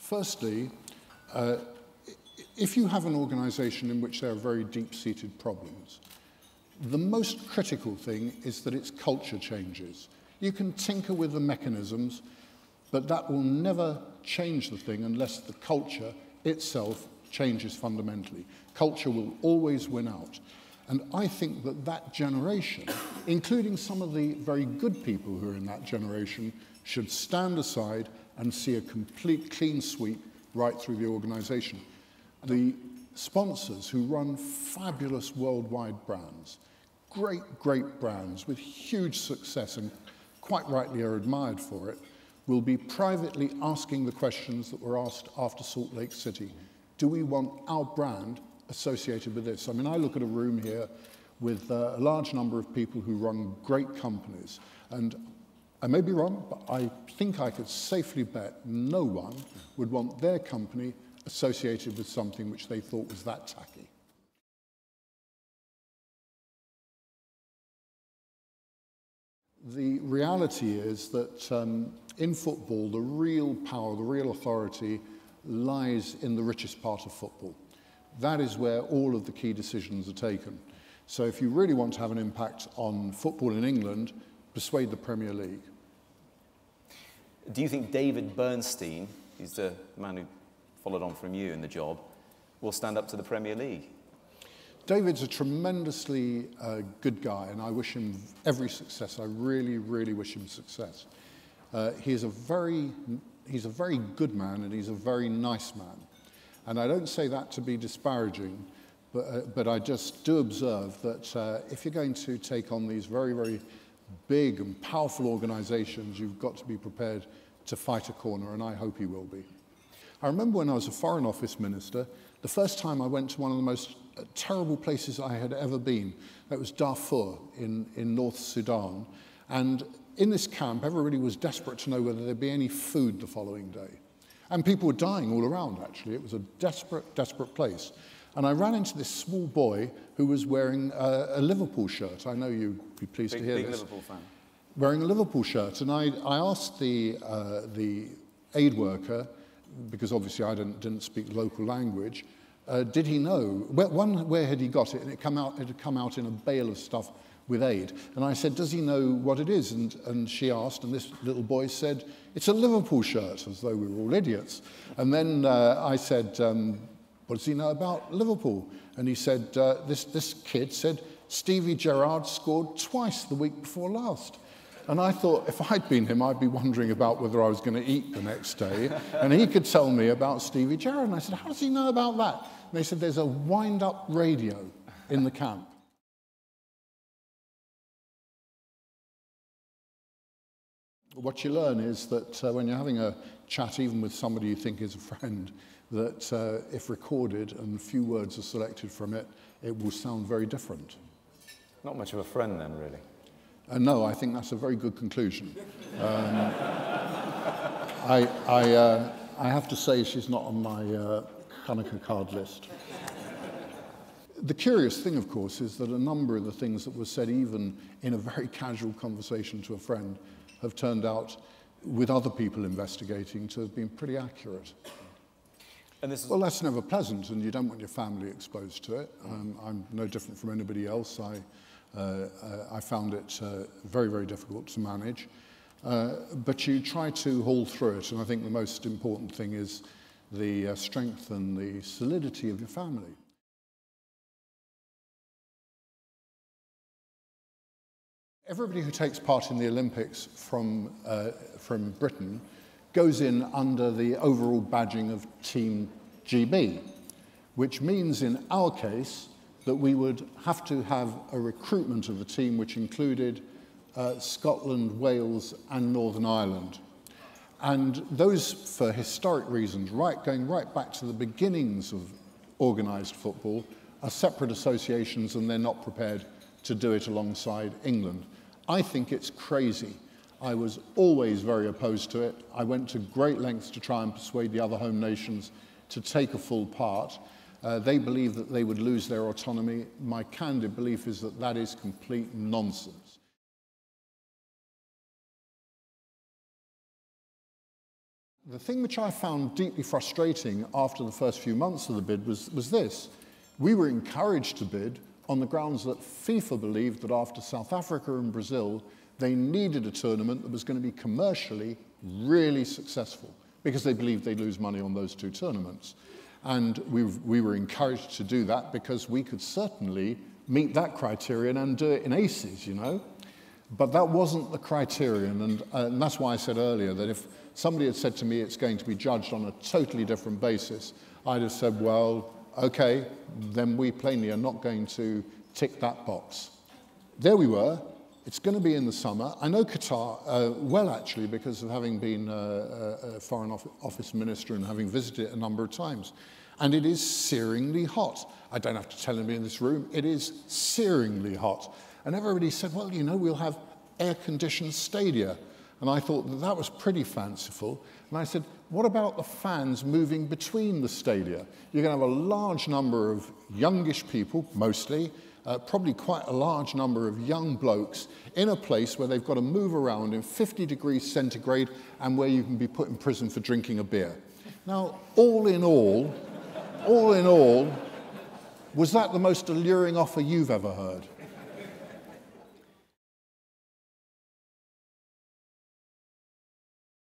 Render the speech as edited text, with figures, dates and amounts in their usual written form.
Firstly, if you have an organisation in which there are very deep-seated problems, the most critical thing is that its culture changes. You can tinker with the mechanisms, but that will never change the thing unless the culture itself changes fundamentally. Culture will always win out. And I think that that generation, including some of the very good people who are in that generation, should stand aside and see a complete clean sweep right through the organisation. The sponsors who run fabulous worldwide brands, great brands with huge success and quite rightly are admired for it, will be privately asking the questions that were asked after Salt Lake City. Do we want our brand associated with this? I mean, I look at a room here with a large number of people who run great companies, and I may be wrong, but I think I could safely bet no one would want their company associated with something which they thought was that tacky. The reality is that in football, the real power, the real authority lies in the richest part of football. That is where all of the key decisions are taken. So if you really want to have an impact on football in England, persuade the Premier League. Do you think David Bernstein, he's the man who followed on from you in the job, will stand up to the Premier League? David's a tremendously good guy, and I wish him every success. I really, really wish him success. He's a very good man, and he's a very nice man. And I don't say that to be disparaging, but I just do observe that if you're going to take on these very, very big and powerful organizations, you've got to be prepared to fight a corner, and I hope he will be. I remember when I was a Foreign Office Minister, the first time I went to one of the most terrible places I had ever been. That was Darfur in North Sudan. And in this camp, everybody was desperate to know whether there'd be any food the following day. And people were dying all around, actually. It was a desperate, desperate place. And I ran into this small boy who was wearing a Liverpool shirt. I know you'd be pleased to hear this. Big Liverpool fan. Wearing a Liverpool shirt. And I asked the aid worker, because obviously I didn't speak local language, did he know, where had he got it? And it had come out in a bale of stuff with aid. And I said, does he know what it is? And she asked, and this little boy said, it's a Liverpool shirt, as though we were all idiots. And then I said, what does he know about Liverpool? And he said, this kid said, Stevie Gerrard scored twice the week before last. And I thought, if I'd been him, I'd be wondering about whether I was going to eat the next day. And he could tell me about Stevie Gerrard. And I said, how does he know about that? And they said, there's a wind-up radio in the camp. What you learn is that when you're having a chat, even with somebody you think is a friend, that if recorded and few words are selected from it, it will sound very different. Not much of a friend then, really. No, I think that's a very good conclusion. I have to say she's not on my Hanukkah card list. The curious thing, of course, is that a number of the things that were said, even in a very casual conversation to a friend, have turned out, with other people investigating, to have been pretty accurate. And this is... Well, that's never pleasant, and you don't want your family exposed to it. I'm no different from anybody else. I found it very, very difficult to manage. But you try to haul through it, and I think the most important thing is the strength and the solidity of your family. Everybody who takes part in the Olympics from Britain goes in under the overall badging of Team GB, which means in our case that we would have to have a recruitment of the team which included Scotland, Wales and Northern Ireland. And those, for historic reasons, going right back to the beginnings of organised football, are separate associations and they're not prepared to do it alongside England. I think it's crazy. I was always very opposed to it. I went to great lengths to try and persuade the other home nations to take a full part. They believe that they would lose their autonomy. My candid belief is that that is complete nonsense. The thing which I found deeply frustrating after the first few months of the bid was this. We were encouraged to bid on the grounds that FIFA believed that after South Africa and Brazil, they needed a tournament that was going to be commercially really successful because they believed they'd lose money on those two tournaments. And we were encouraged to do that because we could certainly meet that criterion and do it in aces, you know. But that wasn't the criterion, and that's why I said earlier that if somebody had said to me it's going to be judged on a totally different basis, I'd have said, well, okay, then we plainly are not going to tick that box. There we were. It's going to be in the summer. I know Qatar well, actually, because of having been a Foreign Office Minister and having visited it a number of times. And it is searingly hot. I don't have to tell anybody in this room, it is searingly hot. And everybody said, well, you know, we'll have air-conditioned stadia. And I thought that was pretty fanciful. And I said, what about the fans moving between the stadia? You're going to have a large number of youngish people, mostly, probably quite a large number of young blokes in a place where they've got to move around in 50 degrees centigrade and where you can be put in prison for drinking a beer. Now, all in all, was that the most alluring offer you've ever heard?